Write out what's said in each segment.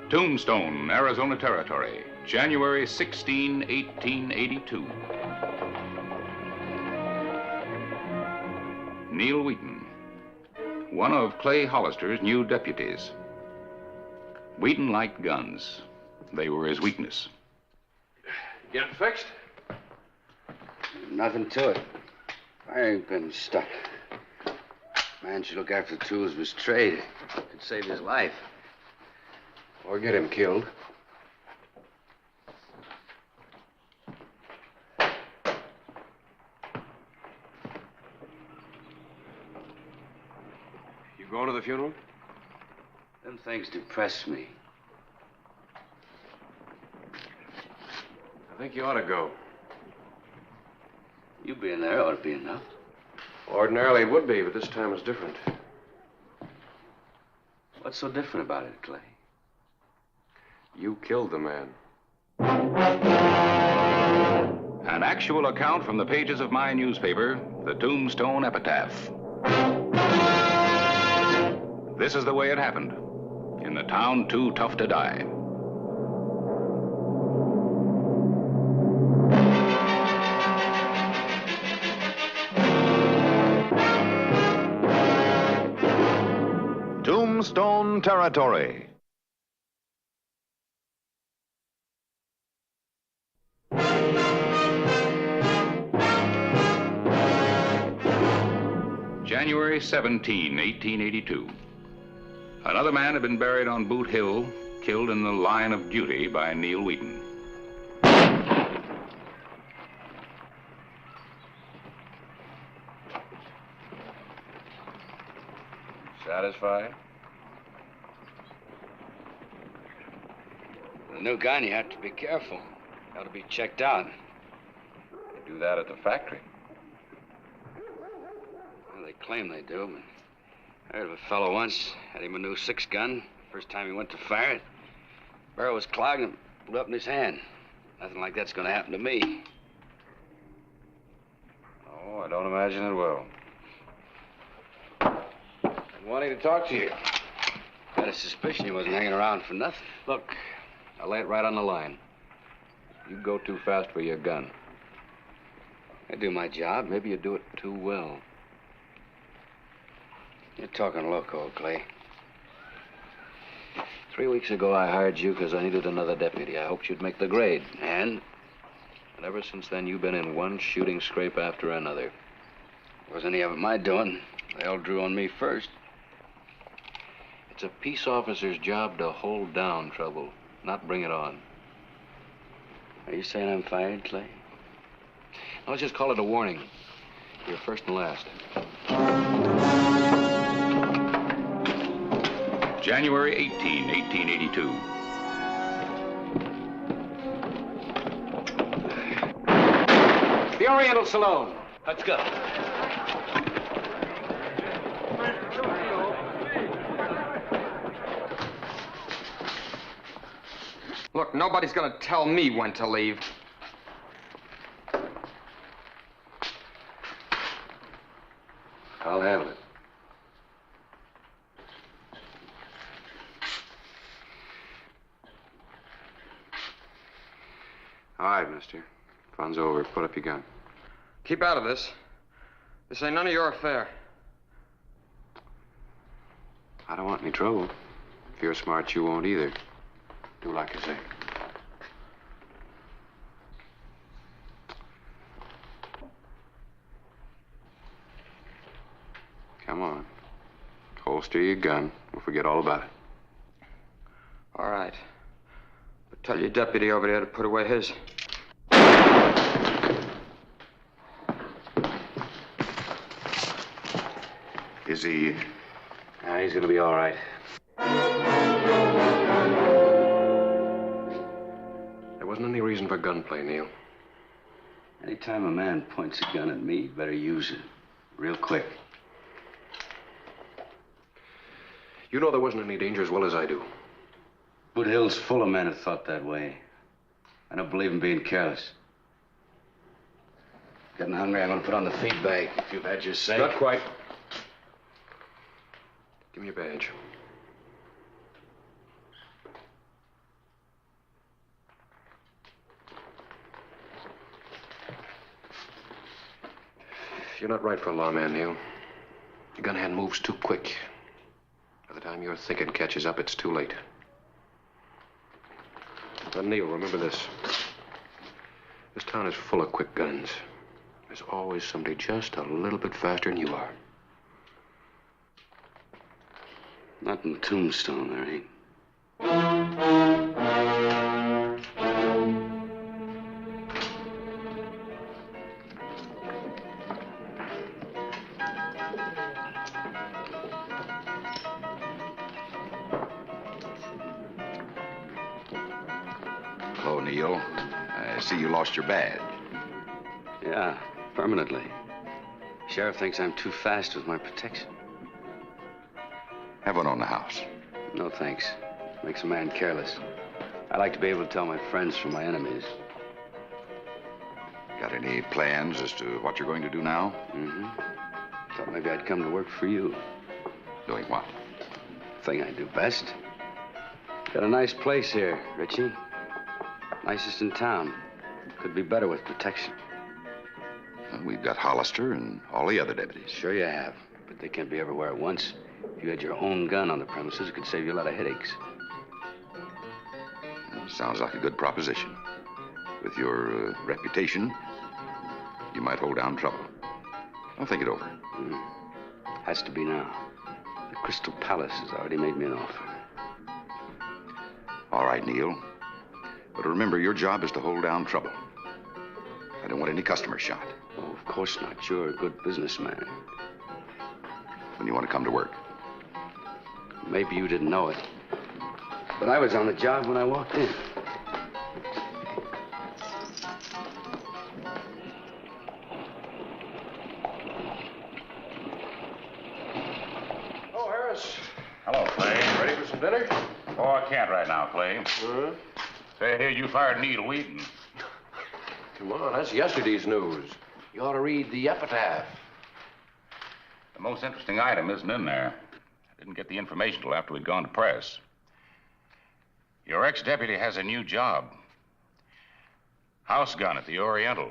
Tombstone, Arizona Territory, January 16, 1882. Neil Wheaton, one of Clay Hollister's new deputies. Wheaton liked guns. They were his weakness. Get it fixed? Nothing to it. I ain't been stuck. Man should look after the tools of his trade. Could save his life. Or get him killed. You going to the funeral? Them things depress me. I think you ought to go. You being there ought to be enough. Ordinarily it would be, but this time is different. What's so different about it, Clay? You killed the man. An actual account from the pages of my newspaper, the Tombstone Epitaph. This is the way it happened, in the town too tough to die. Tombstone Territory. January 17, 1882. Another man had been buried on Boot Hill, killed in the line of duty by Neil Wheaton. Satisfied? With a new gun, you have to be careful. Got to be checked out. You do that at the factory. Well, they claim they do, but I heard of a fellow once, had him a new 6-gun. First time he went to fire it, barrel was clogged and blew up in his hand. Nothing like that's going to happen to me. Oh, I don't imagine it will. I'm wanting to talk to you. Got a suspicion he wasn't hanging around for nothing. Look, I'll lay it right on the line. You go too fast for your gun. I do my job. Maybe you do it too well. You're talking loco, Clay. 3 weeks ago, I hired you because I needed another deputy. I hoped you'd make the grade. And? And ever since then, you've been in one shooting scrape after another. Wasn't any of it my doing. They all drew on me first. It's a peace officer's job to hold down trouble, not bring it on. Are you saying I'm fired, Clay? I'll just call it a warning. You're first and last. January 18, 1882. The Oriental Saloon. Let's go. Look, nobody's gonna tell me when to leave. I'll handle it. All right, mister. Fun's over. Put up your gun. Keep out of this. This ain't none of your affair. I don't want any trouble. If you're smart, you won't either. Do like I say. Come on. Holster your gun. We'll forget all about it. All right. But tell your deputy over there to put away his. Is he... He's gonna be all right. There wasn't any reason for gunplay, Neil. Anytime a man points a gun at me, you better use it. Real quick. You know there wasn't any danger as well as I do. Boot Hill's full of men who thought that way. I don't believe in being careless. Getting hungry, I'm gonna put on the feed bag if you've had your say. Not quite. Give me your badge. you're not right for a lawman, Neil. Your gun hand moves too quick. By the time your thinking catches up, it's too late. But Neil, remember this. This town is full of quick guns. There's always somebody just a little bit faster than you are. Not in Tombstone, there ain't. Hello, Neil. I see you lost your badge. Yeah, permanently. Sheriff thinks I'm too fast with my protection. Have one on the house. No, thanks. Makes a man careless. I like to be able to tell my friends from my enemies. Got any plans as to what you're going to do now? Mm-hmm. Thought maybe I'd come to work for you. Doing what? Thing I do best. Got a nice place here, Richie. Nicest in town. Could be better with protection. Well, we've got Hollister and all the other deputies. Sure you have, but they can't be everywhere at once. If you had your own gun on the premises, it could save you a lot of headaches. Well, sounds like a good proposition. With your reputation, you might hold down trouble. I'll think it over. Has to be now. The Crystal Palace has already made me an offer. All right, Neil. But remember, your job is to hold down trouble. I don't want any customers shot. Oh, of course not. You're a good businessman. When you want to come to work. Maybe you didn't know it, but I was on the job when I walked in. Oh, Harris. Hello, Clay. Ready for some dinner? Oh, I can't right now, Clay. Huh? Say, I hear you fired Neil Wheaton. Come on, that's yesterday's news. You ought to read the epitaph. The most interesting item isn't in there. I didn't get the information till after we'd gone to press. Your ex-deputy has a new job. House gun at the Oriental.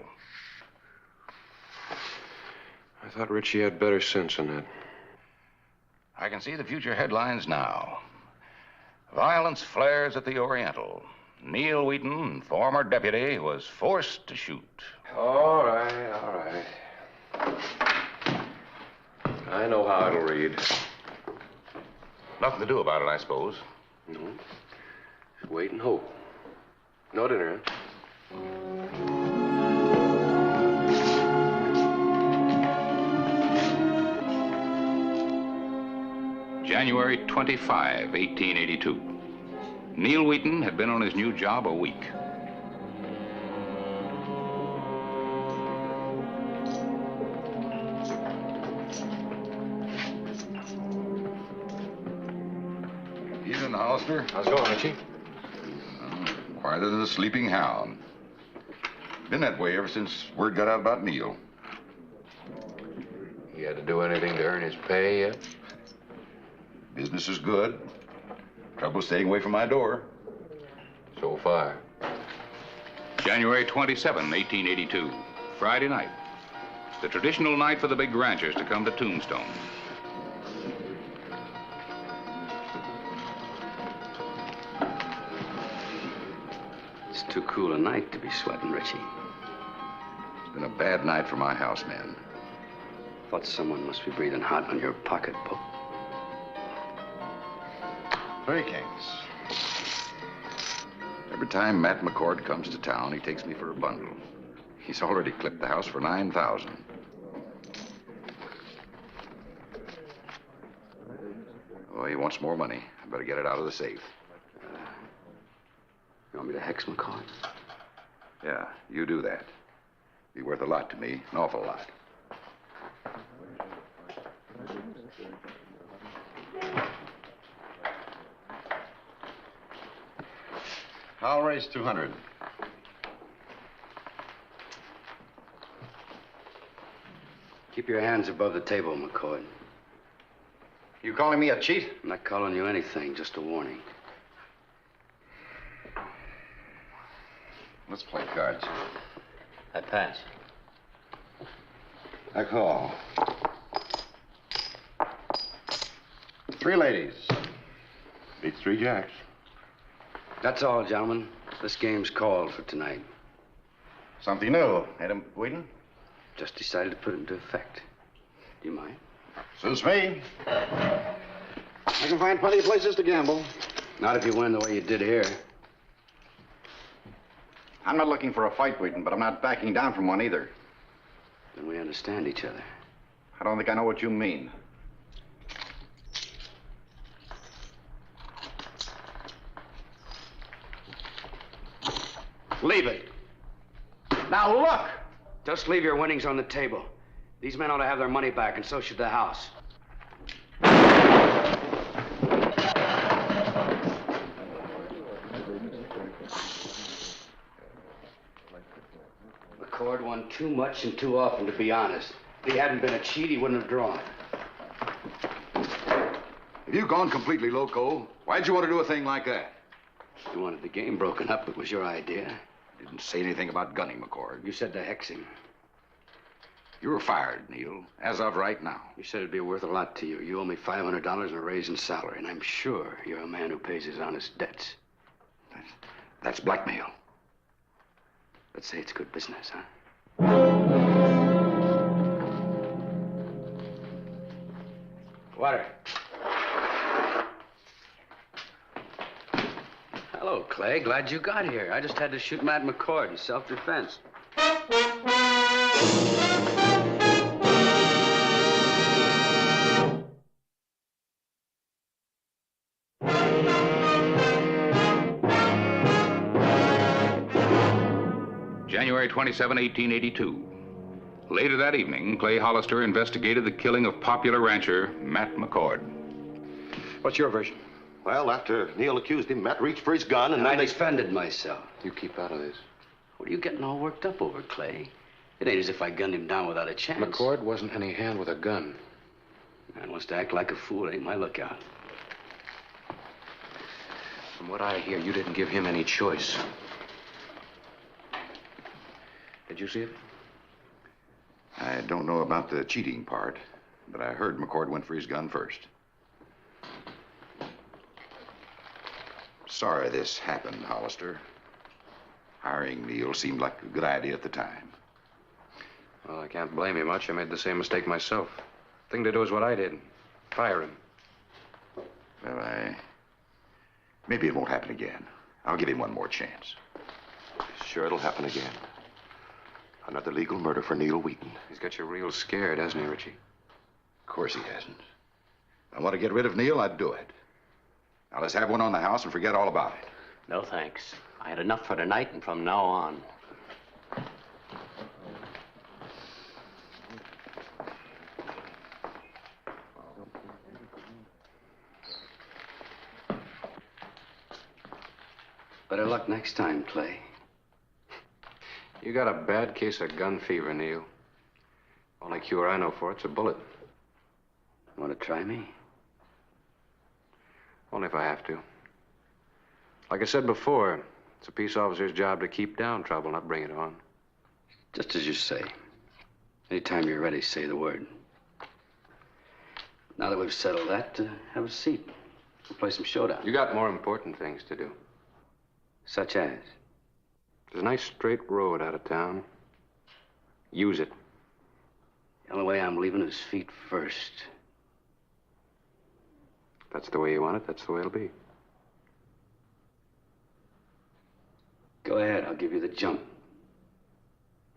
I thought Richie had better sense than that. I can see the future headlines now. Violence flares at the Oriental. Neil Wheaton, former deputy, was forced to shoot. All right, all right. I know how it'll read. Nothing to do about it, I suppose. No. Just wait and hope. No dinner, huh? January 25, 1882. Neil Wheaton had been on his new job a week. Evening, Hollister. How's it going, Richie? Quieter than a sleeping hound. Been that way ever since word got out about Neil. He had to do anything to earn his pay yet? Business is good. Trouble staying away from my door. So far. January 27, 1882, Friday night. The traditional night for the big ranchers to come to Tombstone. It's too cool a night to be sweating, Richie. It's been a bad night for my housemen. Thought someone must be breathing hot on your pocketbook. 3 Kings. Every time Matt McCord comes to town, he takes me for a bundle. He's already clipped the house for $9,000. Oh, he wants more money. I better get it out of the safe. You want me to hex McCoy? Yeah, you do that. Be worth a lot to me, an awful lot. I'll raise 200. Keep your hands above the table, McCoy. You calling me a cheat? I'm not calling you anything, just a warning. Let's play cards. I pass. I call. 3 ladies. Beats 3 jacks. That's all, gentlemen. This game's called for tonight. Something new, ain't it, Wheaton? Just decided to put it into effect. Do you mind? Suits me. I can find plenty of places to gamble. Not if you win the way you did here. I'm not looking for a fight, Wheaton, but I'm not backing down from one either. Then we understand each other. I don't think I know what you mean. Leave it. Now look! Just leave your winnings on the table. These men ought to have their money back, and so should the house. McCord won too much and too often, to be honest. If he hadn't been a cheat, he wouldn't have drawn. Have you gone completely loco? Why'd you want to do a thing like that? You wanted the game broken up. It was your idea. Didn't say anything about gunning McCord. You said to hex him. You were fired, Neil, as of right now. You said it'd be worth a lot to you. You owe me $500 and a raise in salary, and I'm sure you're a man who pays his honest debts. That's blackmail. Let's say it's good business, huh? Water. Hello, Clay. Glad you got here. I just had to shoot Matt McCord in self-defense. January 27, 1882. Later that evening, Clay Hollister investigated the killing of popular rancher Matt McCord. What's your version? Well, after Neil accused him, Matt reached for his gun and I then defended myself. You keep out of this. What are you getting all worked up over, Clay? It ain't as if I gunned him down without a chance. McCord wasn't any hand with a gun. Man wants to act like a fool. Ain't my lookout. From what I hear, you didn't give him any choice. Did you see it? I don't know about the cheating part, but I heard McCord went for his gun first. Sorry this happened, Hollister. Hiring Neil seemed like a good idea at the time. Well, I can't blame you much. I made the same mistake myself. Thing to do is what I did. Fire him. Well, maybe it won't happen again. I'll give him one more chance. Sure it'll happen again. Another legal murder for Neil Wheaton. He's got you real scared, hasn't he, Richie? Of course he hasn't. If I want to get rid of Neil, I'd do it. Now let's have one on the house and forget all about it. No, thanks. I had enough for tonight and from now on. Better luck next time, Clay. You got a bad case of gun fever, Neil. Only cure I know for it's a bullet. Want to try me? Only if I have to. Like I said before, it's a peace officer's job to keep down trouble, not bring it on. Just as you say. Anytime you're ready, say the word. Now that we've settled that, have a seat. We'll play some showdown. You got more important things to do. Such as? There's a nice straight road out of town. Use it. The only way I'm leaving is feet first. If that's the way you want it, that's the way it'll be. Go ahead, I'll give you the jump.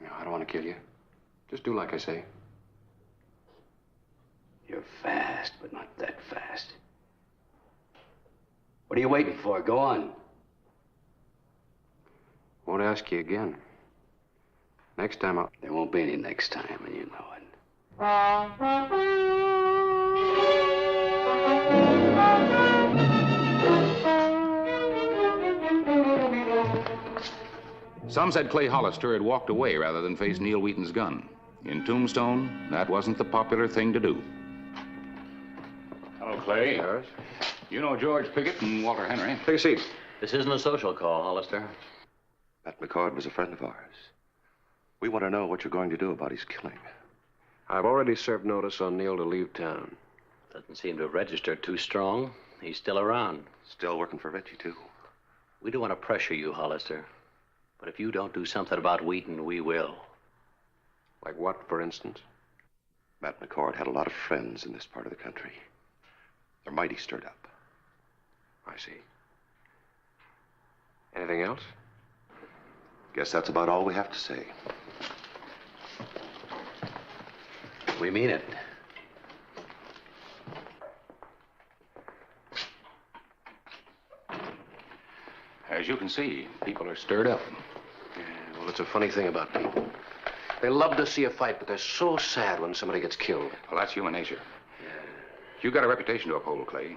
No, I don't want to kill you. Just do like I say. You're fast, but not that fast. What are you waiting for? Go on. Won't ask you again. Next time I'll... There won't be any next time, and you know it. Some said Clay Hollister had walked away rather than face Neil Wheaton's gun. In Tombstone, that wasn't the popular thing to do. Hello, Clay. Yours? You know George Pickett and Walter Henry. Take a seat. This isn't a social call, Hollister. Matt McCord was a friend of ours. We want to know what you're going to do about his killing. I've already served notice on Neil to leave town. Doesn't seem to have registered too strong. He's still around. Still working for Richie, too. We don't want to pressure you, Hollister. But if you don't do something about Wheaton, we will. Like what, for instance? Matt McCord had a lot of friends in this part of the country. They're mighty stirred up. I see. Anything else? Guess that's about all we have to say. We mean it. As you can see, people are stirred up. Yeah, well, it's a funny thing about people. They love to see a fight, but they're so sad when somebody gets killed. Well, that's human nature. You got a reputation to uphold, Clay.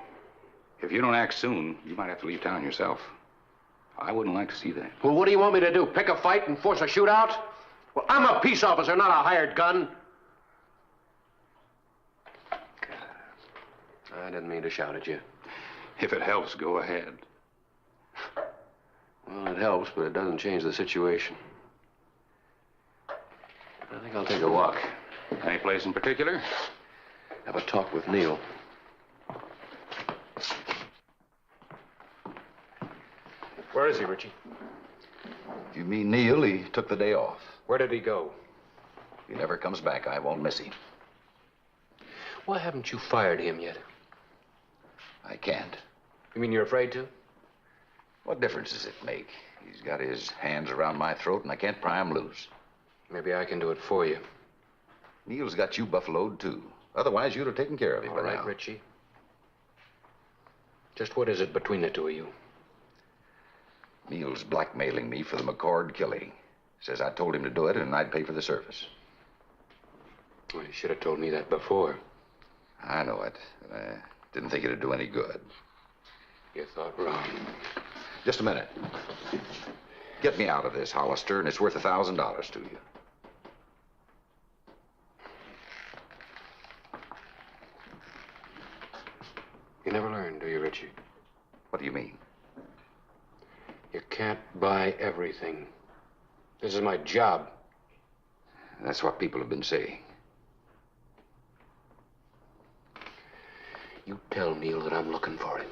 If you don't act soon, you might have to leave town yourself. I wouldn't like to see that. Well, what do you want me to do? Pick a fight and force a shootout? Well, I'm a peace officer, not a hired gun. I didn't mean to shout at you. If it helps, go ahead. Well, it helps, but it doesn't change the situation. I think I'll take a walk. Any place in particular? Have a talk with Neil. Where is he, Richie? If you mean Neil, he took the day off. Where did he go? If he never comes back, I won't miss him. Why haven't you fired him yet? I can't. You mean you're afraid to? What difference does it make? He's got his hands around my throat, and I can't pry him loose. Maybe I can do it for you. Neil's got you buffaloed, too. Otherwise, you'd have taken care of him All by right, now. Richie. Just what is it between the two of you? Neil's blackmailing me for the McCord killing. Says I told him to do it, and I'd pay for the service. Well, you should have told me that before. I know it. But I didn't think it'd do any good. You thought wrong. Just a minute. Get me out of this, Hollister, and it's worth $1,000 to you. You never learn, do you, Richie? What do you mean? You can't buy everything. This is my job. That's what people have been saying. You tell Neil that I'm looking for him.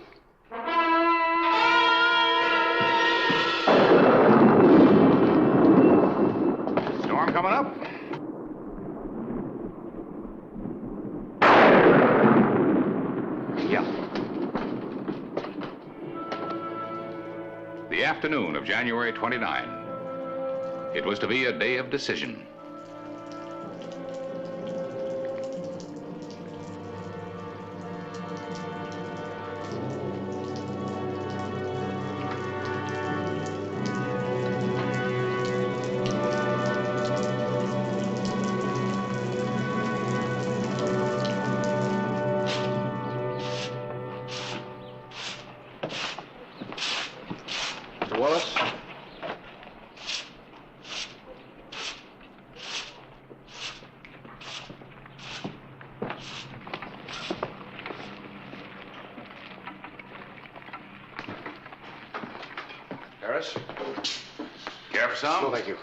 Storm coming up? Yeah. The afternoon of January 29. It was to be a day of decision. Wallace? Harris? Care for some? No, thank you.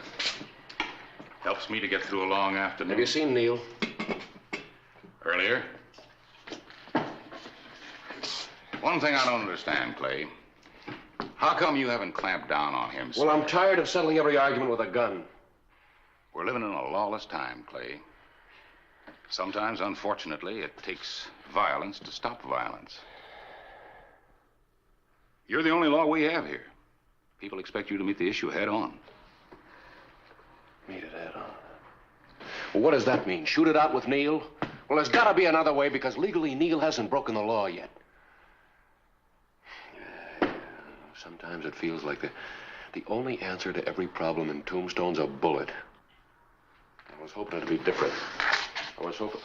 Helps me to get through a long afternoon. Have you seen Neil? Earlier? One thing I don't understand, Clay. How come you haven't clamped down on him? Well, I'm tired of settling every argument with a gun. We're living in a lawless time, Clay. Sometimes, unfortunately, it takes violence to stop violence. You're the only law we have here. People expect you to meet the issue head on. Meet it head on. Well, what does that mean? Shoot it out with Neil? Well, there's got to be another way because legally Neil hasn't broken the law yet. Sometimes it feels like the only answer to every problem in Tombstone's a bullet. I was hoping it'd be different. I was hoping...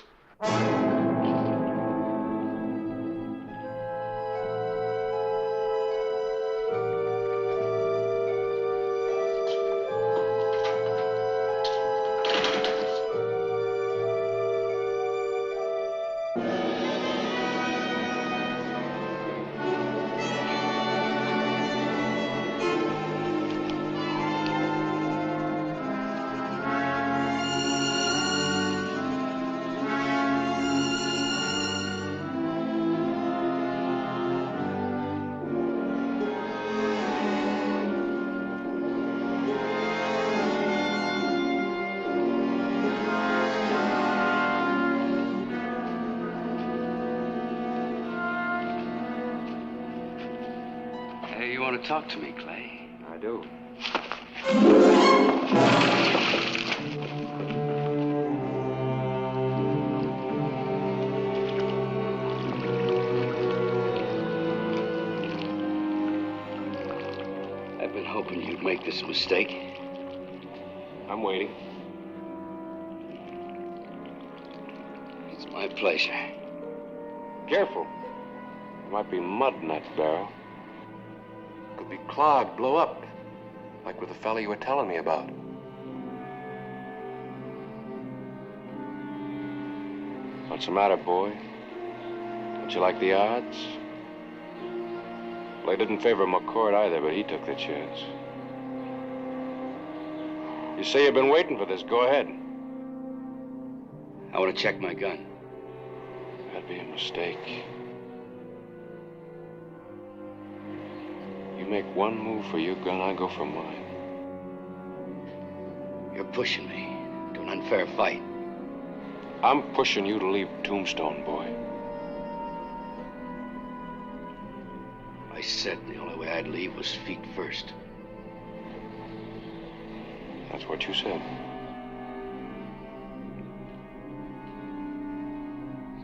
you want to talk to me, Clay. I do. I've been hoping you'd make this mistake. I'm waiting. It's my pleasure. Careful. There might be mud in that barrel. Could be clogged, blow up. Like with the fella you were telling me about. What's the matter, boy? Don't you like the odds? Well, I didn't favor McCord either, but he took the chance. You say you've been waiting for this. Go ahead. I want to check my gun. That'd be a mistake. You make one move for your gun, I go for mine. You're pushing me to an unfair fight. I'm pushing you to leave Tombstone, boy. I said the only way I'd leave was feet first. That's what you said.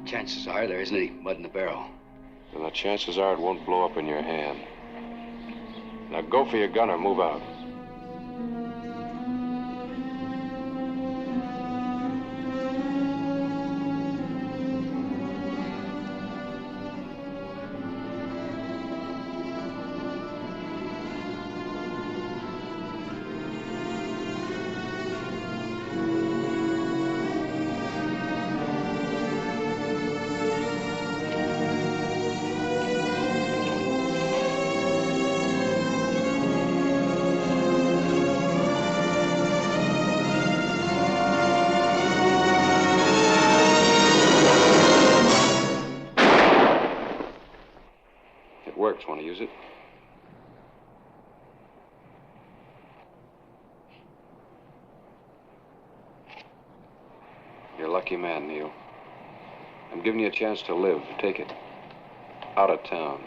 Chances are there isn't any mud in the barrel. Then the chances are it won't blow up in your hand. Now go for your gun or move out. Want to use it? You're a lucky man, Neil. I'm giving you a chance to live. Take it. Out of town.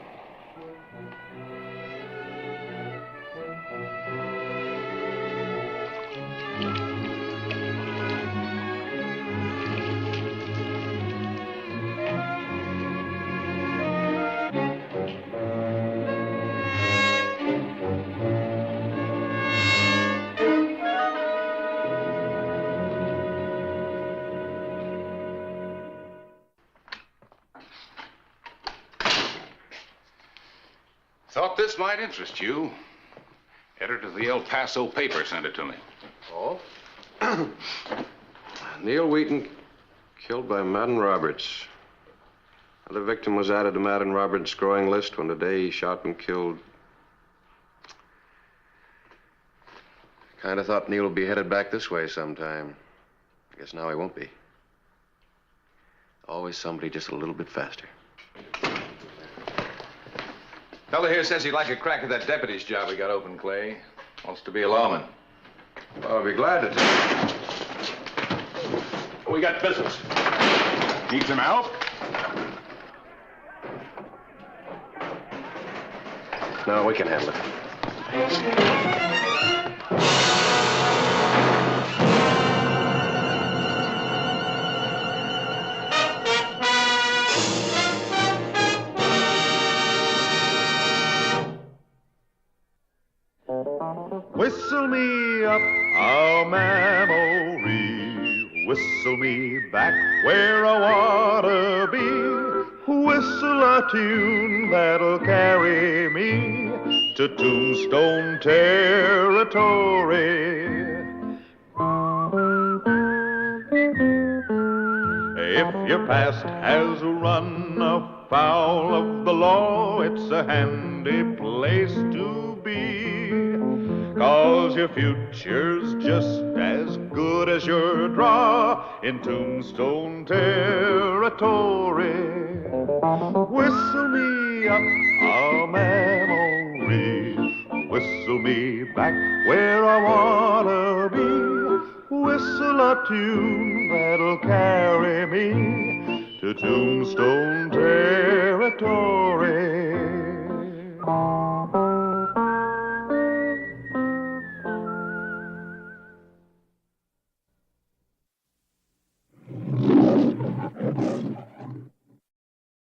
Thought this might interest you. Editor of the El Paso paper sent it to me. Oh? Neil Wheaton killed by Madden Roberts. The victim was added to Madden Roberts' growing list when today he shot and killed. Kind of thought Neil would be headed back this way sometime. I guess now he won't be. Always somebody just a little bit faster. Fella here says he'd like a crack at that deputy's job we got open, Clay. Wants to be a lawman. Well, I'll be glad to take it. We got business. Need some help? No, we can handle it. Whistle me up a memory, whistle me back where I wanna be, whistle a tune that'll carry me to Tombstone territory. If your past has run afoul of the law, it's a handy place to be. 'Cause your future's just as good as your draw in Tombstone territory. Whistle me up a memory, whistle me back where I wanna be, whistle a tune that'll carry me to Tombstone territory.